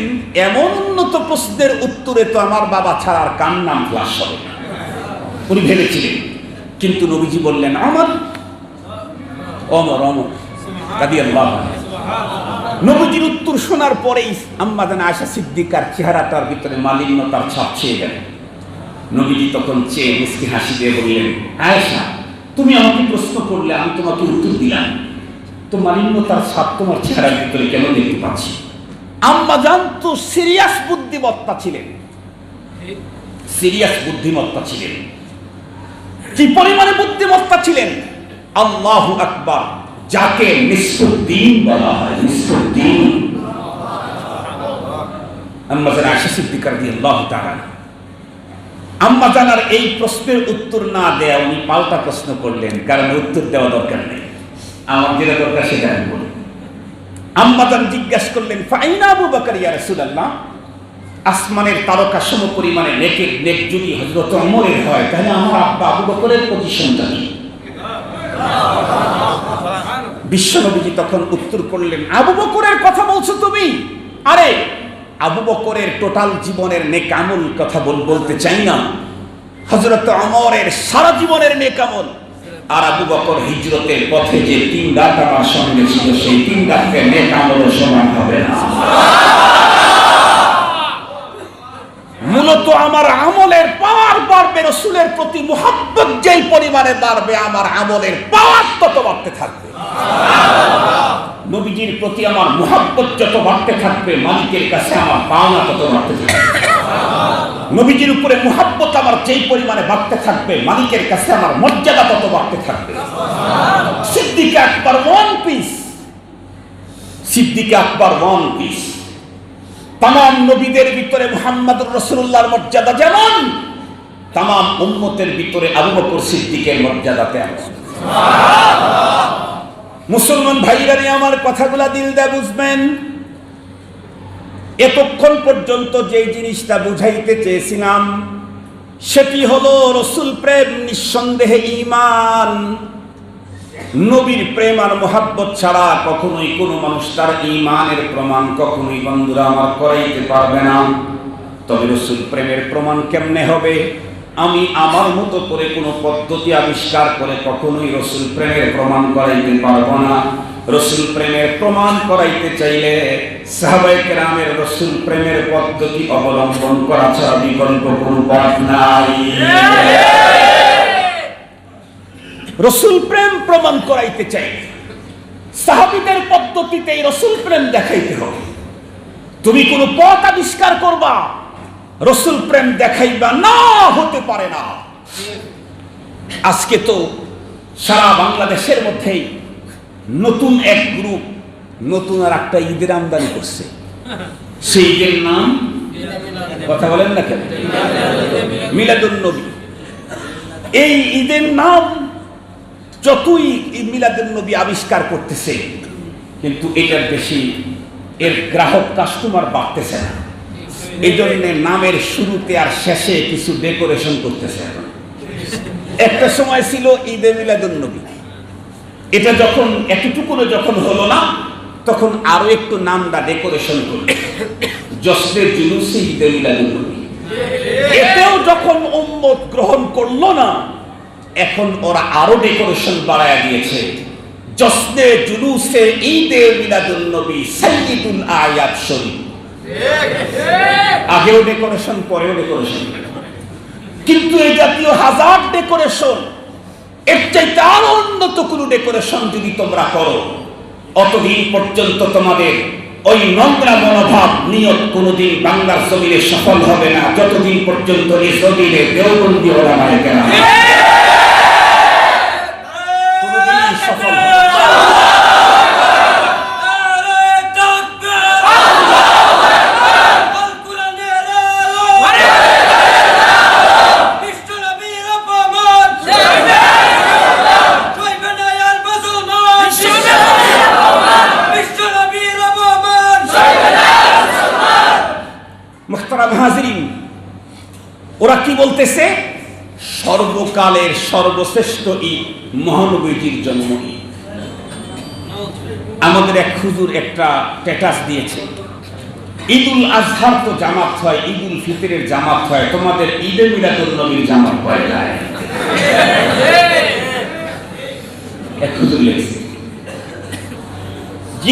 এমন উন্নত প্রশ্নের উত্তরে তো আমার বাবা ছাড়া আর কার নাম ফ্লাশ হবে, উনি ভেবেছিলেন। কিন্তু নবীজি বললেন, আমার অমর অমর রাদিয়াল্লাহু আনহু। নবীজির উত্তর শোনার পরেই আম্মা জান আয়েশা সিদ্দিকার চেহারাটার ভিতরে মালিন্যতার ছাপ ছেয়ে গেল। নবীজি তখন চেয়ে মুস্কি হাসি দিয়ে বললেন, আয়েশা, তুমি আমাকে প্রশ্ন করলে, আমি তোমাকে উত্তর দিলাম, তো মালিন্যতার ছাপ তোমার চেহারার ভিতরে কেন দেখতে পাচ্ছি? আম্মা জান তো সিরিয়াস বুদ্ধিমত্তা ছিলেন, সিরিয়াস বুদ্ধিমত্তা ছিলেন। কি পরিমাণে বুদ্ধিমত্তা ছিলেন! আল্লাহু আকবার, যাকে নিসফুদ্দিন বলা হয়, নিসফুদ্দিন। আম্মা জান আয়েশা সিদ্দিকা রাদিয়াল্লাহু তাআলা আম্মা জানার এই প্রশ্নের উত্তর না দেয়া উনি পাল্টা প্রশ্ন করলেন, কারণ উত্তর দেওয়া দরকার নেই, আমার যেটা দরকার সেটা আমি বলি। আম্মা জান জিজ্ঞাসা করলেন, ফাইনা আবু বকর ইয়া রাসূলুল্লাহ, আসমানের তারকা সম পরিমাণে নেক যদি হযরত ওমরের হয়, তাহলে আমার আব্বা আবু বকরের পজিশনটা কি? বিশ্বনবীজি তখন উত্তর করলেন, আবু বকরের কথা বলছো তুমি? আরে আবু বকরের টোটাল জীবনের নেক আমল কথা বলতে চাই না, হযরত ওমরের সারা জীবনের নেক আমল। আর আবু বকর হিজরতের পথে যে 3 রাত আমার সঙ্গে ছিল, সেই 3 রাতের নেক আমলও সমান হবে না। মূলত আমার আমলের পাওয়ার বাড়বে, রাসূলের প্রতি মুহাব্বত যেই পরিমাণে বাড়বে, আমার আমলের পাওয়ার তত বাড়তে থাকবে। নবীজির প্রতি আমার মুহাব্বত যত বাড়তে থাকবে, মালিকের কাছে আমার পাওনা তত বাড়তে থাকবে। নবীজির উপরে মুহাব্বত আমার যেই পরিমাণে বাড়তে থাকবে, মালিকের কাছে আমার মর্যাদা তত বাড়তে থাকবে। সিদ্দিক আকবর ওয়ান পিস, সিদ্দিক আকবর ওয়ান পিস। তামাম নবীদের ভিতরে মুহাম্মদুর রাসূলুল্লাহর মর্যাদা যেমন, তামাম উম্মতের ভিতরে আবু বকর সিদ্দিকের মর্যাদা তেমন। মুসলমান ভাইরা, আমার কথাগুলা দিল দিয়ে বুঝবেন। এতক্ষণ পর্যন্ত যে জিনিসটা বুঝাইতে চেয়েছিলাম সেটি হলো রাসূল প্রেম নিঃসন্দেহে ঈমান। নবীর প্রেম আর মুহাব্বত ছাড়া কখনোই কোনো মানুষ তার ঈমানের প্রমাণ কখনোই বন্ধুরা আমার করাইতে পারবে না। তবে রাসূল প্রেমের প্রমাণ কেমনে হবে? আমি আমার মতো করে কোনো পদ্ধতি আবিষ্কার করে কখনোই রাসূল প্রেমের প্রমাণ করাইতে পারবো না। রাসূল প্রেমের প্রমাণ করাইতে চাইলে সাহাবায়ে কেরামের রাসূল প্রেমের পদ্ধতি অবলম্বন করা ছাড়া বিকল্প কোনো পথ নাই। রাসূল প্রেম প্রমাণ করাইতে চাই, সাহাবীদের পদ্ধতিতেই রাসূল প্রেম দেখাইতে হবে। তুমি কোন পথ আবিষ্কার করবা, রাসূল প্রেম দেখাইবা না, হতে পারে না। আজকে তো সারা বাংলাদেশের মধ্যেই নতুন এক গ্রুপ নতুন আর একটা ঈদের আমদানি করছে। সেই ঈদের নাম, কথা বলেন না কেন, মিলাদুন নবী। এই ঈদের নাম যতই মিলাদুন নবী আবিষ্কার করতেছে, কিন্তু এটার বেশি এর গ্রাহক কাস্টমার বাড়তেছে না। এই জন্য নামের শুরুতে আর শেষে কিছু ডেকোরেশন করতেছে। একটা সময় ছিল ঈদে মিলাদুন নবী, এটা যখন এতটুকু যখন হলো না, তখন আরো একটু নামটা ডেকোরেশন করলো, জশ্নে জুলুসে ঈদে মিলাদুন নবী। এতেও যখন উম্মত গ্রহণ করলো না, এখন ওরা আরো ডেকোরেশন বাড়ায় দিয়েছে, জশ্নে জুলুসে ঈদে মিলাদুন নবী সাইয়্যিদুল আয়াত শরীফ। আগেও ডেকোরেশন, পরেও ডেকোরেশন, কিন্তু এই জাতীয় হাজার ডেকোরেশন, এর চাইতে আরো উন্নত কোনো ডেকোরেশন যদি তোমরা করো, অতদিন পর্যন্ত তোমাদের ওই নোংরা মনোভাব নিয়ত কোনোদিন বাংলার জমিনে সফল হবে না, যতদিন পর্যন্ত এই জমিনে দেওবন্দি ওলামায়ে কেরাম কোনোদিন সফল হবে না। মুহতারাম হাজিরিন, ওরা কি বলতেছে? সর্বকালের সর্বশ্রেষ্ঠ ঈদ মহানবীজির জন্ম ঈদ। আমাদের এক হুজুর একটা স্ট্যাটাস দিয়েছে, ঈদুল আজহার তো জামাত হয়, ঈদুল ফিতরের জামাত হয়, তোমাদের ঈদে মিলাদুন নবীর জামাত হয় না। এক হুজুর লিখছে,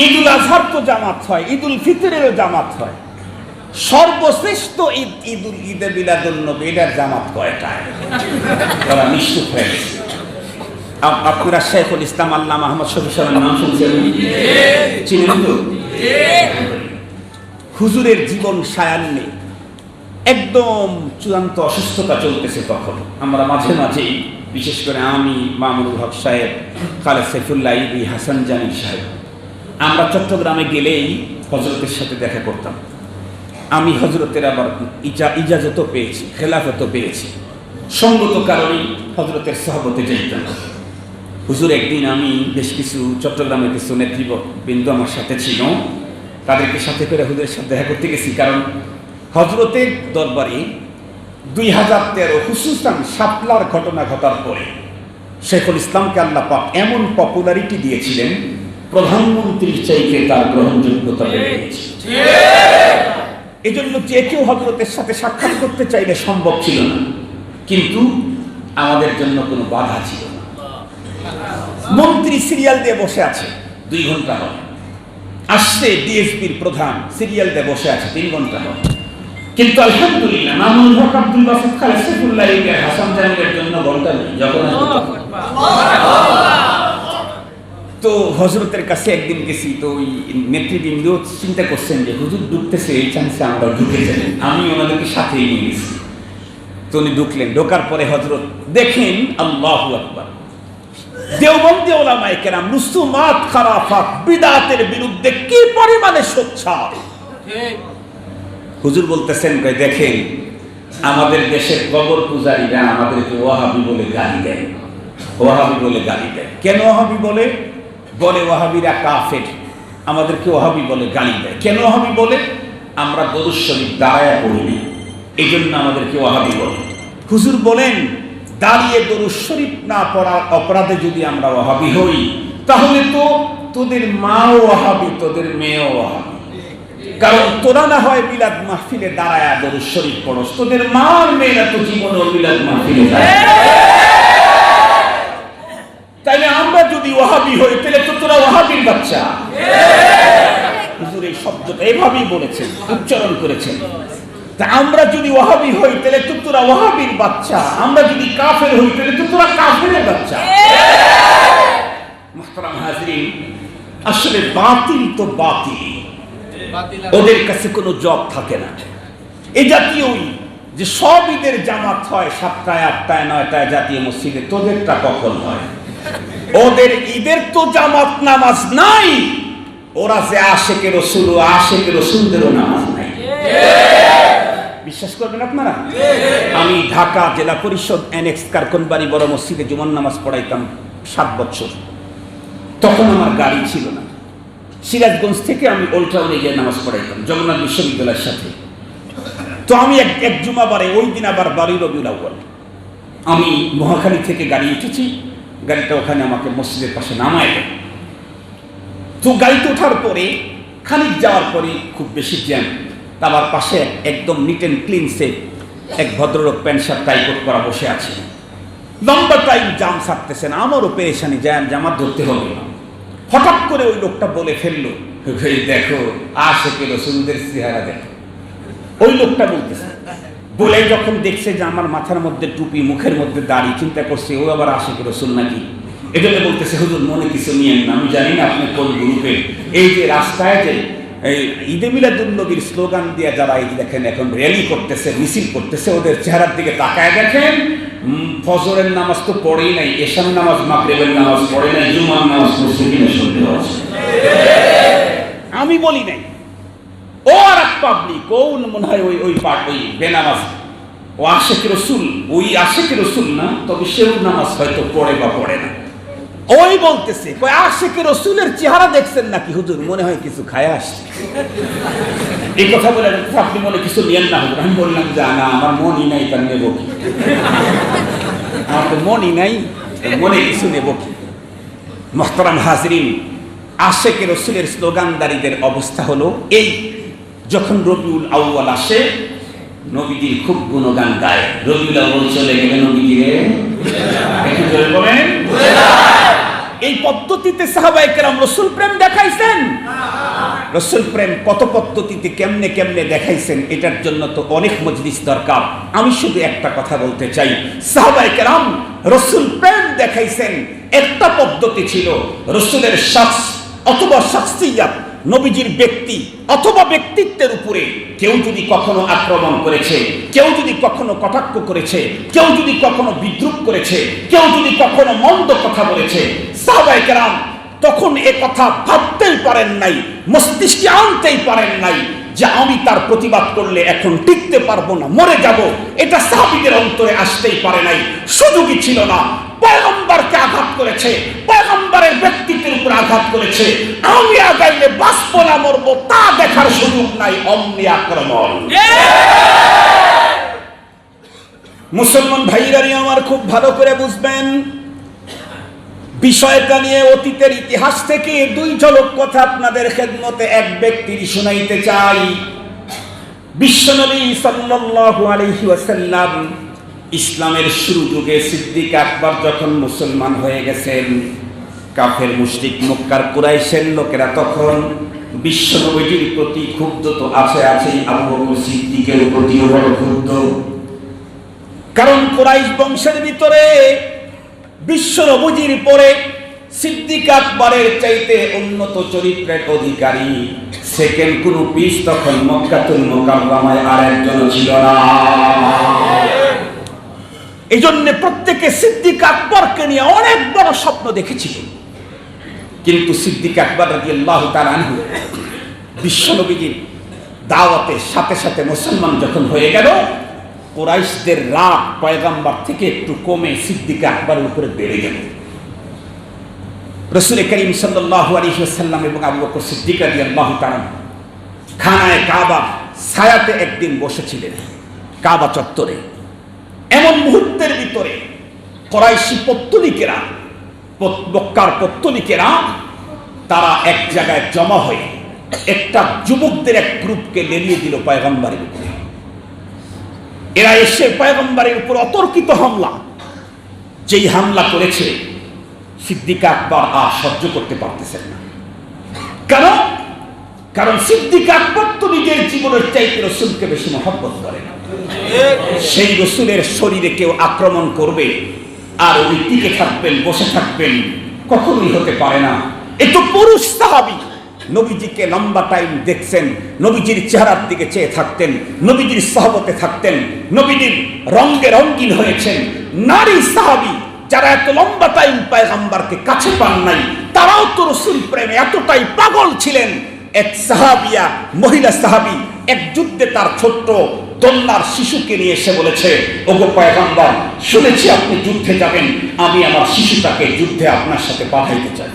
ঈদুল আজহার তো জামাত হয়, ঈদুল ফিতরেরও জামাত হয়, সর্বশ্রেষ্ঠ ঈদ ঈদে মিলাদুন নবী, এটার জামাত কয়টা? তারা নিশ্চুপ হয়ে গেছে। আপনারা শেখুল ইসলাম আল্লামা আহমদ শফি সাহেবের নাম শুনছেন? চিনেন তো? হুজুরের জীবন সায়ান্নে একদম চূড়ান্ত অসুস্থতা চলতেছে। তখন আমরা মাঝে মাঝেই, বিশেষ করে আমি, মামুনুল হক সাহেব, খালেদ সাইফুল্লাহ ইবি, হাসান জামিল সাহেব, আমরা চট্টগ্রামে গেলেই হযরতের সাথে দেখা করতাম। আমি হযরতের আবার ইজাজতও পেয়েছি, খেলাফতও পেয়েছি, সঙ্গত কারণেই হযরতের সহবতে যেতাম। হুজুর একদিন, আমি বেশ কিছু চট্টগ্রামের কিছু নেতৃবৃন্দ আমার সাথে ছিল, তাদেরকে সাথে করে হুজুরের সাথে দেখা করতে গেছি। কারণ হযরতের দরবারে 2013 হুসুসান শাপলার ঘটনা ঘটার পরে শেখুল ইসলামকে আল্লাহ পাক এমন পপুলারিটি দিয়েছিলেন, প্রধানমন্ত্রীর চাইতে তার গ্রহণযোগ্যতা বেড়ে গেছে। এজন্য যে কেউ হযরতের সাথে সাক্ষাৎ করতে চাইলে সম্ভব ছিল না, কিন্তু আমাদের জন্য কোনো বাধা ছিল না। মন্ত্রী সিরিয়াল দিয়ে বসে আছে, 2 ঘন্টা হয়। আসছে ডিএসপির প্রধান, সিরিয়াল দিয়ে বসে আছে, 3 ঘন্টা হয়। কিন্তু আলহামদুলিল্লাহ মামুনুল হক, আব্দুল বাসিত, খালেদ সাইফুল্লাহ ইবি, হাসান জামিলের জন্য ঘন্টা নেই। যখন তো হযরতের কাছে একদিন গেছি, তো ওই নেতৃবৃন্দ চিন্তা করছেন যে হুজুর ঢুকতেছে, এই চান্সে আমরা ঢুকে যাই। আমি ওনাদেরকে সাথেই নিয়ে গেছি। তো উনি ঢুকলেন, ঢোকার পরে হযরত দেখেন, আল্লাহু আকবার, দেওবন্দি ওলামায়ে কেরাম রুসুমাত খারাফাত বিদআতের বিরুদ্ধে কি পরিমাণে সোচ্চার। হুজুর বলতেছেন, দেখেন আমাদের দেশের কবর পূজারীরা আমাদেরকে ওয়াহাবি বলে গালি দেয়, ওয়াহাবি বলে গালি দেয়। কেন ওয়াহাবি বলে? বলে ওয়াহাবিরা কাফের, আমাদেরকে ওয়াহাবি বলে গালি দেয়। কেন ওয়াহাবি বলে? আমরা দরুদ শরীফ দাঁড়ায়া পড়িনি, এই জন্য আমাদেরকে ওয়াহাবি বলে। হুজুর বলেন, দাঁড়িয়ে দরুদ শরীফ না পড়ার অপরাধে যদি আমরা ওয়াহাবি হই, তাহলে তো তোদের মাও ওয়াহাবি, তোদের মেয়েও ওয়াহাবি। কারণ তোরা না হয় মিলাদ মাহফিলে দাঁড়ায়া দরুদ শরীফ পড়স, তোদের মা আর মেয়েরা তো জীবনে মিলাদ মাহফিলে দাঁড়ায়। তাইলে আমরা যদি ওয়াহাবি হই, তাহলে তো তোরা ওয়াহাবির বাচ্চা। হুজুর এই শব্দটা এভাবেই বলেছেন, উচ্চারণ করেছেন। তা আমরা যদি ওয়াহাবি হই, তাহলে তো তোরা ওয়াহাবির বাচ্চা। আমরা যদি কাফের হই, তাহলে তো তোরা কাফেরের বাচ্চা। মুহতারাম হাজিরিন, আসলে বাতিল তো বাতিল, ওদের কাছে কোনো জব থাকে না। এই জাতীয়ই যে সব ঈদের জামাত হয় 7টায় 8টায় 9টায় জাতীয় মসজিদে, তোদেরটা কখন হয়? ওদের ঈদের তো জামাত নামাজ নাই, ওরা যে আশেকে রসুল, আশেকে রসুলদেরও নামাজ নাই। বিশ্বাস করবেন আপনারা? আমি ঢাকা জেলা পরিষদ অ্যানেক্স কারকনবাড়ি বড় মসজিদে জুমার নামাজ পড়াইতাম 7 বছর। তখন আমার গাড়ি ছিল না, সিরাজগঞ্জ থেকে আমি ওল্ড টাউনে গিয়ে নামাজ পড়াইতাম জগন্নাথ বিশ্ববিদ্যালয়ের সাথে। তো আমি এক জুমাবারে, ওই দিন আবার 12 রবিউল আউয়াল, আমি মহাখালী থেকে গাড়ি উঠেছি, গাড়িটা ওখানে আমাকে মসজিদের পাশে নামায় দেয়। তো গাড়িতে ওঠার পরে খানিক যাওয়ার পরে খুব বেশি জ্যাম, তার পাশে একদম নিট অ্যান্ড ক্লিন সেফ এক ভদ্রলোক প্যান্ট শার্ট টাই কোট করা বসে আছে, লম্বা টাইম জাম ছাড়তেছেন। আমারও পেরেশানি, জামাত ধরতে হবে। হঠাৎ করে ওই লোকটা বলে ফেললো, দেখো আশিকে রাসূলদের চেহারা দেখো। ওই লোকটা বলতেছে, বলে যখন দেখছে যে আমার মাথার মধ্যে টুপি, মুখের মধ্যে দাড়ি, চিন্তা করছে ও আবার আশিকে রাসূল নাকি। এজন্য বলতেছে, হুজুর মনে কিছু নিয়েন না, আমি জানি না আপনি কোন গ্রুপে। এই যে রাস্তায় যে ঈদে মিলাদুন নবীর স্লোগান দিয়ে যারা এই দেখেন এখন র্যালি করতেছে, মিছিল করতেছে, ওদের চেহারার দিকে তাকায় দেখেন, ফজরের নামাজ তো পড়েই নাই, এশার নামাজ, মাগরিবের নামাজ পড়ে নাই, জুমার নামাজ পড়ছে কিনা সন্দেহ আছে। আমি বলি নাই, ও আর এক পাবলিক, ও মনে হয় ওই বেনামাজ, ও আশিকে রাসূল, ওই আশিকে রাসূল না, তবে সেও নামাজ হয়তো পড়ে বা পড়ে না। ওই বলতেছে, কই আশিকে রাসূলের চেহারা দেখছেন নাকি হুজুর, মনে হয় কিছু খায় আসছে। এই কথা বলে আপনি মনে কিছু নিয়েন না হুজুর। আমি বললাম যে না, আমার মনই নাই, তার নেব কি? আমার তো মনই নাই, মনে কিছু নেব কি? মুহতারাম হাজরিন, আশিকে রাসূলের স্লোগানদারীদের অবস্থা হলো এই, যখন রবিউল আউয়াল আসে নবীজির খুব গুণগান গায়। রবিউল আউয়াল চলে গেলে নবীজিরে একটু জোরে বলেন। এই পদ্ধতিতে সাহাবায়ে কেরাম রাসূল প্রেম দেখাইছেন। রাসূল প্রেম কত পদ্ধতিতে কেমনে কেমনে দেখাইছেন, এটার জন্য তো অনেক মজলিস দরকার। আমি শুধু একটা কথা বলতে চাই, সাহাবায়ে কেরাম রাসূল প্রেম দেখাইছেন। একটা পদ্ধতি ছিল রাসূলের শাখস অথবা শাখসিয়াত, নবীজির ব্যক্তি অথবা ব্যক্তিত্বের উপরে কেউ যদি কখনো আক্রমণ করেছে, কেউ যদি কখনো কটাক্ষ করেছে, কেউ যদি কখনো বিদ্রুপ করেছে, কেউ যদি কখনো মন্দ কথা বলেছে, সাহাবায়ে কেরাম তখন এ কথা ভাবতেই পারেন নাই, মস্তিষ্কে আনতেই পারেন নাই যে আমি তার প্রতিবাদ করলে এখন টিকতে পারবো না, মরে যাব। এটা সাহাবীদের অন্তরে আসতেই পারে নাই, সুযোগই ছিল না। পয়গম্বরকে আঘাত করেছে, পয়গম্বরের ব্যক্তিত্বের উপর আঘাত করেছে, আমি আগাইলে বাঁচবো না মরবো তা দেখার সুযোগ নাই, অমনি আক্রমণ। মুসলমান ভাইরানি আমার খুব ভালো করে বুঝবেন বিষয়টা নিয়ে। অতীতের ইতিহাস থেকে দুই ঝলক কথা আপনাদের খেদমতে এক ব্যক্তির শুনাইতে চাই। বিশ্বনবী সাল্লাল্লাহু আলাইহি ওয়াসাল্লাম ইসলামের শুরু যুগে সিদ্দিক আকবর যখন মুসলমান হয়ে গেছেন, কাফের মুশরিক মক্কার কুরাইশের লোকেরা তখন বিশ্বনবীর প্রতি ক্ষুব্ধ তো আছেই, আবু বকর সিদ্দিকের প্রতিও বড় ক্ষুব্ধ। কারণ কুরাইশ বংশের ভিতরে বিশ্বনবীর পরে সিদ্দিক আকবরের চাইতে উন্নত চরিত্রের অধিকারী সেকেন্ড কোন পিস তখন মক্কাতুল মুকাররমায় আর একজন ছিল না। এই জন্য প্রত্যেকে সিদ্দিক আকবরকে নিয়ে অনেক বড় স্বপ্ন দেখেছিল। কিন্তু সিদ্দিক আকবর রাদিয়াল্লাহু তাআলা আনহু বিশ্বনবীর দাওয়াতের সাথে সাথে মুসলমান যখন হয়ে গেল, কুরাইশদের রাগ পয়গম্বর থেকে একটু কমে সিদ্দিক আকবরের উপরে বেড়ে গেল। রাসূল করিম সাল্লাল্লাহু আলাইহি ওয়াসাল্লাম এবং আবু বকর সিদ্দিক রাদিয়াল্লাহু তাআলা খানায়ে কাবা ছায়াতে একদিন বসেছিলেন কাবা চত্বরে। এমন মুহূর্তের ভিতরে কুরাইশি পত্তলিকেরা, মক্কার পত্তলিকেরা তারা এক জায়গায় জমা হয়ে একটা যুবকদের এক গ্রুপকে লেলিয়ে দিল পয়গম্বরের উপরে। এরা এসে পয়গম্বরের উপর অতর্কিত হামলা, যেই হামলা করেছে সিদ্দিক আকবর আর সহ্য করতে পারতেছেন না। কারণ সিদ্দিক আকবর তো নিজের জীবনের চাইতে রাসূলকে বেশি মহব্বত করেন। সেই রাসূলের শরীরে কেউ আক্রমণ করবে আর উনি টিকে থাকবেন, বসে থাকবেন, কখনোই হতে পারে না। এ তো পুরুষ সাহাবী, নবীজিকে লম্বা টাইম দেখছেন, নবীজির চেহারার দিকে চেয়ে থাকতেন, নবীজির সহবতে থাকতেন, নবীজির রঙে রঙিন হয়েছেন। নারী সাহাবী যারা এত লম্বা টাইম পয়গম্বরকে কাছে পান নাই, তারাও তো রাসূল প্রেমে এতটাই পাগল ছিলেন। এক সাহাবিয়া, মহিলা সাহাবী এক যুদ্ধে তার ছোট্ট দোলনার শিশুকে নিয়ে এসে বলেছে, ওগো পয়গম্বর, শুনেছি আপনি যুদ্ধে যাবেন, আমি আমার শিশুটাকে যুদ্ধে আপনার সাথে পাঠাইতে চাই।